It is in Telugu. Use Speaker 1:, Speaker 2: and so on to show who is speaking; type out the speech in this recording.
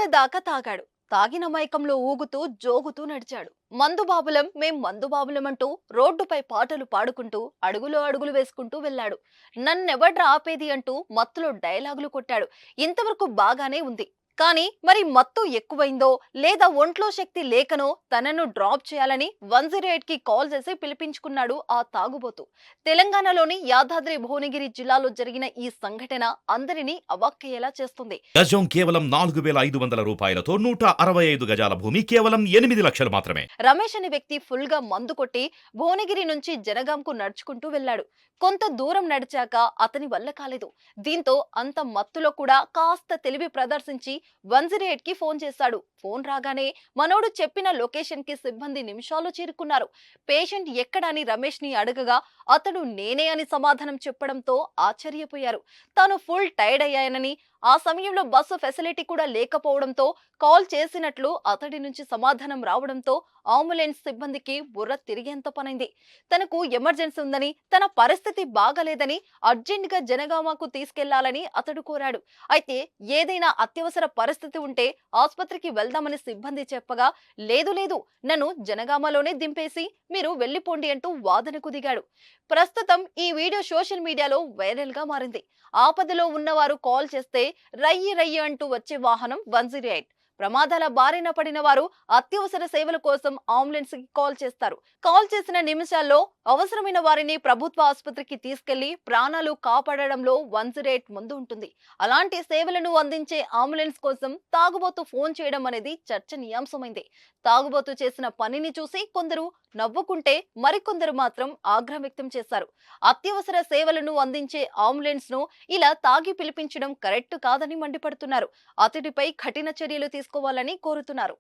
Speaker 1: పొద్దుగాల దాకా తాగాడు. తాగిన మైకంలో ఊగుతూ జోగుతూ నడిచాడు. మందుబాబులం మేం మందుబాబులం అంటూ రోడ్డుపై పాటలు పాడుకుంటూ అడుగులో అడుగులు వేసుకుంటూ వెళ్ళాడు. నన్నెవడ్రా ఆపేది అంటూ మత్తులో డైలాగులు కొట్టాడు. ఇంతవరకు బాగానే ఉంది. కానీ మరి మత్తు ఎక్కువైందో లేదా ఒంట్లో శక్తి లేకనో తనను డ్రాప్ చేయాలని 108 కి కాల్ చేసి పిలిపించుకున్నాడు ఆ తాగుబోతు. తెలంగాణలోని యాదాద్రి భువనగిరి జిల్లాలో జరిగిన ఈ సంఘటన అందరినీ అవాక్కయ్యేలా చేస్తుంది.
Speaker 2: గజం కేవలం 4,500 రూపాయలతో 165 గజాల భూమి కేవలం 8 లక్షలు మాత్రమే.
Speaker 1: రమేష్ అనే వ్యక్తి ఫుల్ గా మందు కొట్టి భువనగిరి నుంచి జనగాంకు నడుచుకుంటూ వెళ్లాడు. కొంత దూరం నడిచాక అతని వల్ల కాలేదు. దీంతో అంత మత్తులో కూడా కాస్త తెలివి ప్రదర్శించి 108 కి ఫోన్ చేశాడు. ఫోన్ రాగానే మనోడు చెప్పిన లొకేషన్ కి సిబ్బంది నిమిషాల్లో చేరుకున్నారు. పేషెంట్ ఎక్కడని రమేష్ ని అడగగా అతడు నేనే అని సమాధానం చెప్పడంతో ఆశ్చర్యపోయారు. తాను ఫుల్ టైర్డ్ అయ్యానని, ఆ సమయంలో బస్సు ఫెసిలిటీ కూడా లేకపోవడంతో కాల్ చేసినట్లు అతడి నుంచి సమాధానం రావడంతో అంబులెన్స్ సిబ్బందికి బుర్ర తిరిగేంత పనైంది. తనకు ఎమర్జెన్సీ ఉందని, తన పరిస్థితి బాగలేదని అర్జెంట్ గా జనగామకు తీసుకెళ్లాలని అతడు కోరాడు. అయితే ఏదైనా అత్యవసర పరిస్థితి ఉంటే ఆసుపత్రికి వెళ్దామని సిబ్బంది చెప్పగా లేదు లేదు, నన్ను జనగామలోనే దింపేసి మీరు వెళ్లిపోండి అంటూ వాదనకు దిగాడు. ప్రస్తుతం ఈ వీడియో సోషల్ మీడియాలో వైరల్ గా మారింది. ఆపదలో ఉన్నవారు కాల్ చేస్తే రయ్యి రయ్యి అంటూ వచ్చే వాహనం 108. ప్రమాదాల బారిన పడిన వారు అత్యవసర సేవల కోసం అంబులెన్స్ కి కాల్ చేస్తారు. కాల్ చేసిన నిమిషాల్లో అవసరమైన వారిని ప్రభుత్వ ఆసుపత్రికి తీసుకెళ్లి ప్రాణాలు కాపాడడంలో 108 ముందు ఉంటుంది. అలాంటి సేవలను అందించే అంబులెన్స్ కోసం తాగుబోతు ఫోన్ చేయడం అనేది చర్చనీయాంశమైంది. తాగుబోతు చేసిన పనిని చూసి కొందరు నవ్వుకుంటే మరికొందరు మాత్రం ఆగ్రహం వ్యక్తం చేశారు. అత్యవసర సేవలను అందించే అంబులెన్స్ ను ఇలా తాగి పిలిపించడం కరెక్ట్ కాదని మండిపడుతున్నారు. అతడిపై కఠిన చర్యలు తీసుకోవాలని కోరుతున్నారు.